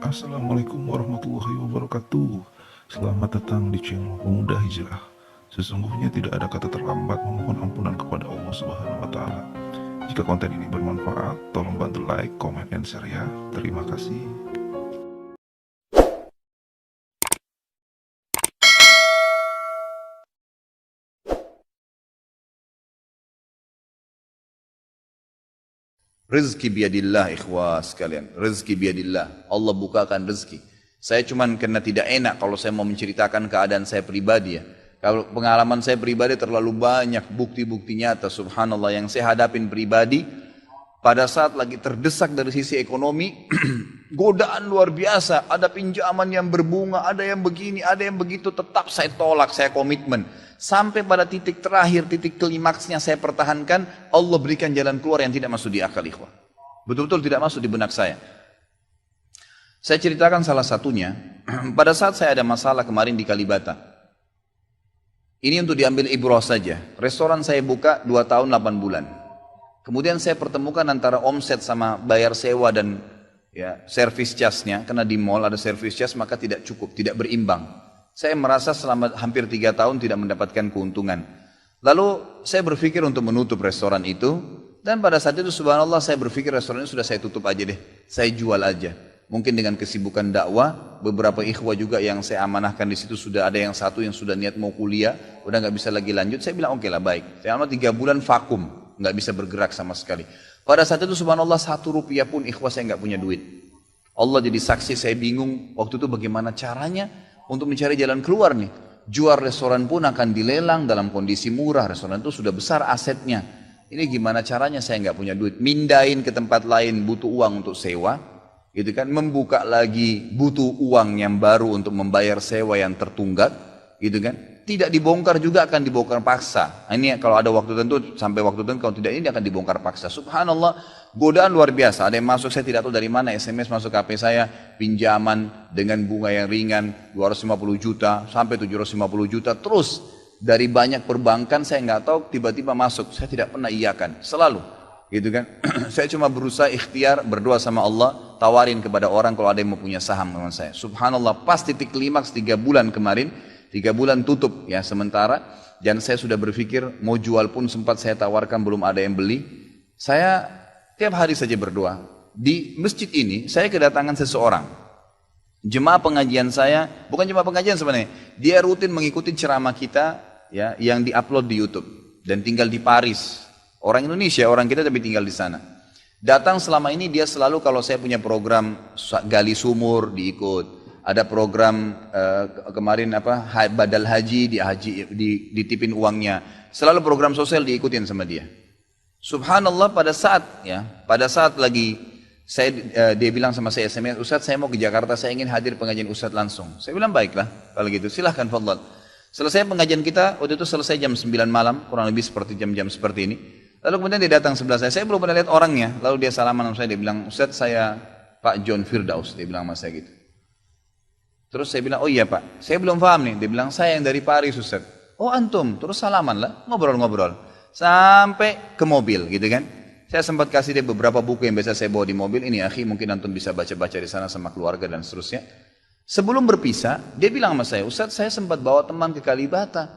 Assalamualaikum warahmatullahi wabarakatuh. Selamat datang di channel Pemuda Hijrah. Sesungguhnya tidak ada kata terlambat memohon ampunan kepada Allah Subhanahu wa taala. Jika konten ini bermanfaat, tolong bantu like, comment, dan share ya. Terima kasih. Rezeki biadillah ikhwah sekalian. Rezeki biadillah. Allah bukakan rezeki. Saya cuman karena tidak enak kalau saya mau menceritakan keadaan saya pribadi ya. Kalau pengalaman saya pribadi terlalu banyak bukti-bukti nyata subhanallah yang saya hadapin pribadi. Pada saat lagi terdesak dari sisi ekonomi, godaan luar biasa. Ada pinjaman yang berbunga, ada yang begini, ada yang begitu. Tetap saya tolak, saya komitmen. Sampai pada titik terakhir, titik klimaksnya saya pertahankan, Allah berikan jalan keluar yang tidak masuk di akal ikhwah. Betul-betul tidak masuk di benak saya. Saya ceritakan salah satunya, pada saat saya ada masalah kemarin di Kalibata. Ini untuk diambil ibrah saja. Restoran saya buka 2 tahun 8 bulan. Kemudian saya pertemukan antara omset sama bayar sewa dan ya service charge-nya. Karena di mall ada service charge maka tidak cukup, tidak berimbang. Saya merasa selama hampir 3 tahun tidak mendapatkan keuntungan. Lalu saya berpikir untuk menutup restoran itu. Dan pada saat itu subhanallah saya berpikir restoran ini sudah saya tutup aja deh. Saya jual aja. Mungkin dengan kesibukan dakwah, beberapa ikhwah juga yang saya amanahkan di situ sudah ada yang satu yang sudah niat mau kuliah, udah nggak bisa lagi lanjut. Saya bilang oke lah baik. Saya 3 bulan vakum. Nggak bisa bergerak sama sekali. Pada saat itu subhanallah 1 rupiah pun ikhwah saya nggak punya duit. Allah jadi saksi saya bingung waktu itu bagaimana caranya untuk mencari jalan keluar nih. Jual restoran pun akan dilelang dalam kondisi murah. Restoran itu sudah besar asetnya. Ini gimana caranya saya nggak punya duit. Mindahin ke tempat lain butuh uang untuk sewa. Gitu kan. Membuka lagi butuh uang yang baru untuk membayar sewa yang tertunggak. Gitu kan. Tidak dibongkar juga akan dibongkar paksa. Ini kalau ada waktu tentu sampai waktu tentu, kalau tidak ini akan dibongkar paksa. Subhanallah, godaan luar biasa. Ada yang masuk saya tidak tahu dari mana, SMS masuk ke HP saya, pinjaman dengan bunga yang ringan 250 juta sampai 750 juta terus dari banyak perbankan saya nggak tahu tiba-tiba masuk. Saya tidak pernah iyakan, selalu gitu kan. Saya cuma berusaha ikhtiar berdoa sama Allah, tawarin kepada orang kalau ada yang mau punya saham dengan saya. Subhanallah, pas titik klimaks 3 bulan kemarin 3 bulan tutup ya sementara dan saya sudah berpikir mau jual pun sempat saya tawarkan belum ada yang beli. Saya tiap hari saja berdoa. Di masjid ini saya kedatangan seseorang. Jemaah pengajian saya, bukan jemaah pengajian sebenarnya. Dia rutin mengikuti ceramah kita ya yang diupload di YouTube dan tinggal di Paris. Orang Indonesia, orang kita tapi tinggal di sana. Datang selama ini dia selalu kalau saya punya program gali sumur diikut. Ada program kemarin badal haji, ditipin uangnya. Selalu program sosial diikutin sama dia. Subhanallah pada saat lagi dia bilang sama saya SMS, Ustadz saya mau ke Jakarta, saya ingin hadir pengajian Ustadz langsung. Saya bilang baiklah kalau gitu silahkan fadhal. Selesai pengajian kita, waktu itu selesai jam 9 malam, kurang lebih seperti jam-jam seperti ini. Lalu kemudian dia datang sebelah saya belum pernah lihat orangnya. Lalu dia salaman sama saya, dia bilang Ustadz saya Pak John Firdaus, dia bilang sama saya gitu. Terus saya bilang, oh iya Pak, saya belum paham nih. Dia bilang, saya yang dari Paris Ustaz. Oh antum, terus salaman lah, ngobrol-ngobrol. Sampai ke mobil gitu kan. Saya sempat kasih dia beberapa buku yang biasa saya bawa di mobil. Ini akhi, mungkin antum bisa baca-baca di sana sama keluarga dan seterusnya. Sebelum berpisah, dia bilang sama saya, Ustaz saya sempat bawa teman ke Kalibata.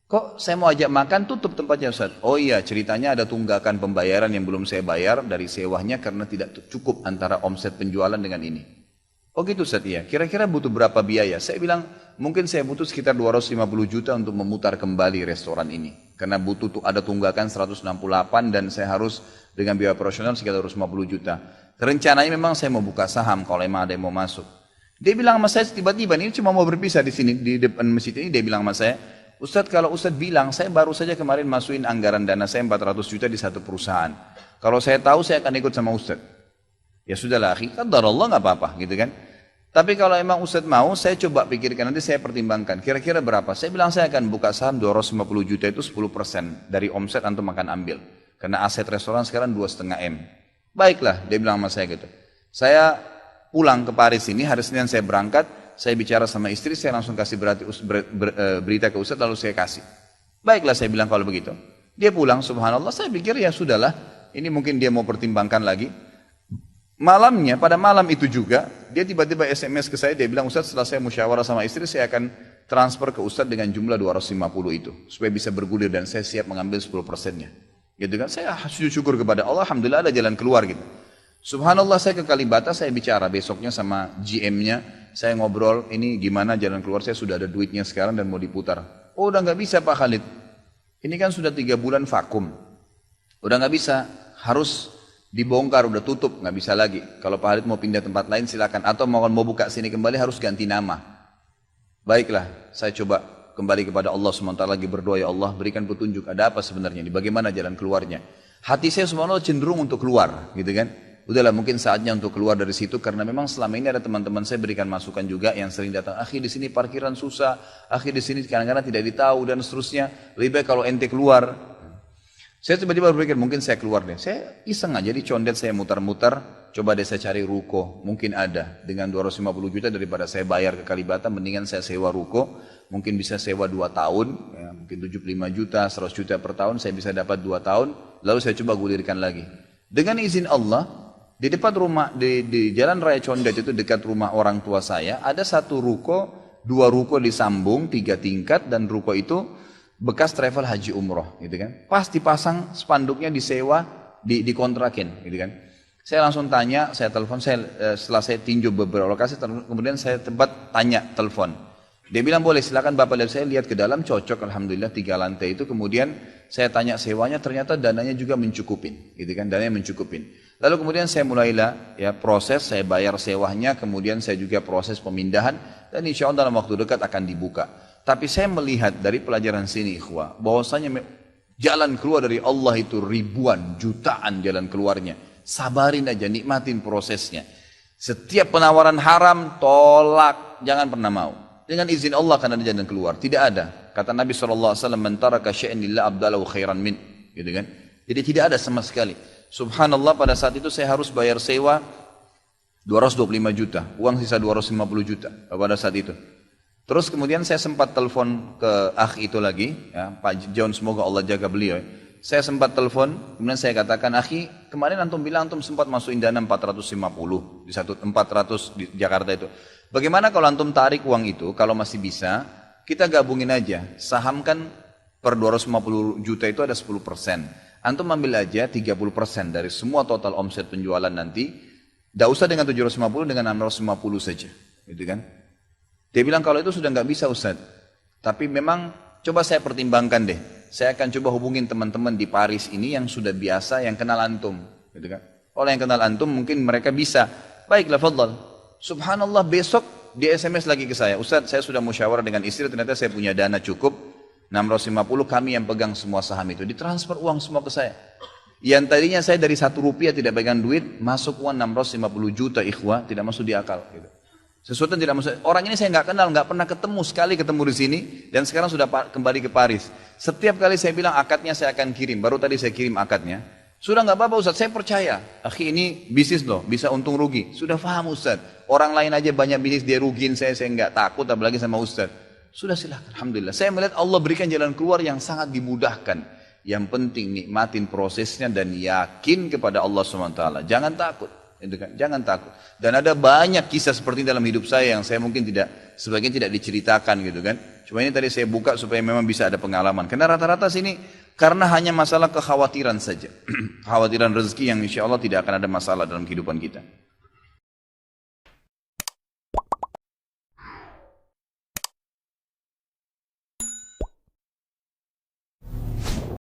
Kok saya mau ajak makan, tutup tempatnya Ustaz. Oh iya, ceritanya ada tunggakan pembayaran yang belum saya bayar dari sewanya karena tidak cukup antara omset penjualan dengan ini. Oh gitu Ustaz, iya. Kira-kira butuh berapa biaya? Saya bilang, mungkin saya butuh sekitar 250 juta untuk memutar kembali restoran ini. Karena butuh ada tunggakan 168 dan saya harus dengan biaya operasional sekitar 250 juta. Rencananya memang saya mau buka saham kalau memang ada yang mau masuk. Dia bilang sama saya tiba-tiba, ini cuma mau berpisah di sini, di depan masjid ini, dia bilang sama saya, Ustaz kalau Ustaz bilang, saya baru saja kemarin masukin anggaran dana saya 400 juta di satu perusahaan. Kalau saya tahu saya akan ikut sama Ustaz. Ya sudahlah akhi, qadarullah nggak apa-apa gitu kan. Tapi kalau emang Ustaz mau, saya coba pikirkan, nanti saya pertimbangkan. Kira-kira berapa? Saya bilang saya akan buka saham 250 juta itu 10% dari omset antum akan ambil. Karena aset restoran sekarang 2,5 M. Baiklah, dia bilang sama saya gitu. Saya pulang ke Paris ini, hari Senin saya berangkat, saya bicara sama istri, saya langsung kasih berita ke Ustaz, lalu saya kasih. Baiklah saya bilang kalau begitu. Dia pulang, subhanallah, saya pikir ya sudahlah, ini mungkin dia mau pertimbangkan lagi. Malamnya, pada malam itu juga, dia tiba-tiba SMS ke saya, dia bilang, Ustaz setelah saya musyawarah sama istri, saya akan transfer ke Ustaz dengan jumlah 250 itu. Supaya bisa bergulir dan saya siap mengambil 10%-nya. Gitu kan, saya sujud syukur kepada Allah, Alhamdulillah ada jalan keluar gitu. Subhanallah saya ke Kalibata, saya bicara besoknya sama GM-nya, saya ngobrol, ini gimana jalan keluar, saya sudah ada duitnya sekarang dan mau diputar. Oh udah nggak bisa Pak Khalid, ini kan sudah 3 bulan vakum, udah nggak bisa, harus dibongkar, udah tutup, nggak bisa lagi. Kalau Pak Khalid mau pindah tempat lain silakan, atau mau buka sini kembali harus ganti nama. Baiklah, saya coba kembali kepada Allah SWT lagi berdoa, ya Allah berikan petunjuk, ada apa sebenarnya, bagaimana jalan keluarnya. Hati saya subhanallah cenderung untuk keluar, gitu kan. Udahlah mungkin saatnya untuk keluar dari situ, karena memang selama ini ada teman-teman saya berikan masukan juga yang sering datang, akhi di sini parkiran susah, akhi di sini kadang-kadang tidak ditahu dan seterusnya, lebih baik kalau ente keluar. Saya tiba-tiba berpikir mungkin saya keluar deh, saya iseng aja di condet, saya mutar-mutar, coba deh saya cari ruko, mungkin ada, dengan 250 juta daripada saya bayar ke Kalibata, mendingan saya sewa ruko, mungkin bisa sewa 2 tahun, ya, mungkin 75 juta, 100 juta per tahun, saya bisa dapat 2 tahun, lalu saya coba gulirkan lagi. Dengan izin Allah, di depan rumah, di Jalan Raya Condet itu dekat rumah orang tua saya, ada 1 ruko, 2 ruko disambung, 3 tingkat, dan ruko itu bekas travel haji umroh, gitu kan. Pas dipasang spanduknya disewa, dikontrakin, gitu kan. Saya langsung tanya, saya telepon, setelah saya tinjau beberapa lokasi, kemudian saya tanya telepon. Dia bilang boleh, silakan Bapak lihat, saya lihat ke dalam, cocok, alhamdulillah 3 lantai itu. Kemudian saya tanya sewanya, ternyata dananya juga mencukupin, gitu kan, dananya mencukupin. Lalu kemudian saya mulailah ya proses, saya bayar sewanya, kemudian saya juga proses pemindahan, dan insya Allah dalam waktu dekat akan dibuka. Tapi saya melihat dari pelajaran sini ikhwah, bahwasanya jalan keluar dari Allah itu ribuan, jutaan jalan keluarnya. Sabarin aja, nikmatin prosesnya. Setiap penawaran haram, tolak, jangan pernah mau. Dengan izin Allah akan ada jalan keluar. Tidak ada. Kata Nabi SAW, "Man taraka syai'an lillah abdalahu khairan min." Gitu kan? Jadi tidak ada sama sekali. Subhanallah pada saat itu saya harus bayar sewa 225 juta. Uang sisa 250 juta pada saat itu. Terus kemudian saya sempat telepon ke akh itu lagi. Ya, Pak John, semoga Allah jaga beliau. Saya sempat telepon, kemudian saya katakan, akhi, kemarin antum bilang antum sempat masukin dana 450 di 400 di Jakarta itu. Bagaimana kalau antum tarik uang itu, kalau masih bisa, kita gabungin aja. Saham kan per 250 juta itu ada 10%. Antum ambil aja 30% dari semua total omset penjualan nanti. Tidak usah dengan 750, dengan 650 saja. Gitu kan? Dia bilang kalau itu sudah nggak bisa Ustaz. Tapi memang coba saya pertimbangkan deh. Saya akan coba hubungin teman-teman di Paris ini yang sudah biasa, yang kenal antum. Gitu kan? Kalau yang kenal antum mungkin mereka bisa. Baiklah, fadhal. Subhanallah besok dia SMS lagi ke saya. Ustaz, saya sudah musyawarah dengan istri, ternyata saya punya dana cukup. 650 kami yang pegang semua saham itu. Ditransfer uang semua ke saya. Yang tadinya saya dari 1 rupiah tidak pegang duit, masuk uang 650 juta ikhwah, tidak masuk di akal. Gitu. Sesuatu yang tidak masuk. Orang ini saya nggak kenal, nggak pernah ketemu, sekali ketemu di sini, dan sekarang sudah kembali ke Paris. Setiap kali saya bilang akadnya saya akan kirim, baru tadi saya kirim akadnya. Sudah nggak apa-apa Ustaz, saya percaya. Akhi ini bisnis loh, bisa untung rugi. Sudah paham Ustaz. Orang lain aja banyak bisnis dia rugiin saya nggak takut, apalagi sama Ustaz. Sudah silakan, alhamdulillah. Saya melihat Allah berikan jalan keluar yang sangat dimudahkan. Yang penting nikmatin prosesnya dan yakin kepada Allah SWT. Jangan takut, jangan takut. Dan ada banyak kisah seperti dalam hidup saya yang saya mungkin sebagian tidak diceritakan gitu kan. Cuma ini tadi saya buka supaya memang bisa ada pengalaman. Karena rata-rata sini karena hanya masalah kekhawatiran saja. Kekhawatiran rezeki yang insya Allah tidak akan ada masalah dalam kehidupan kita.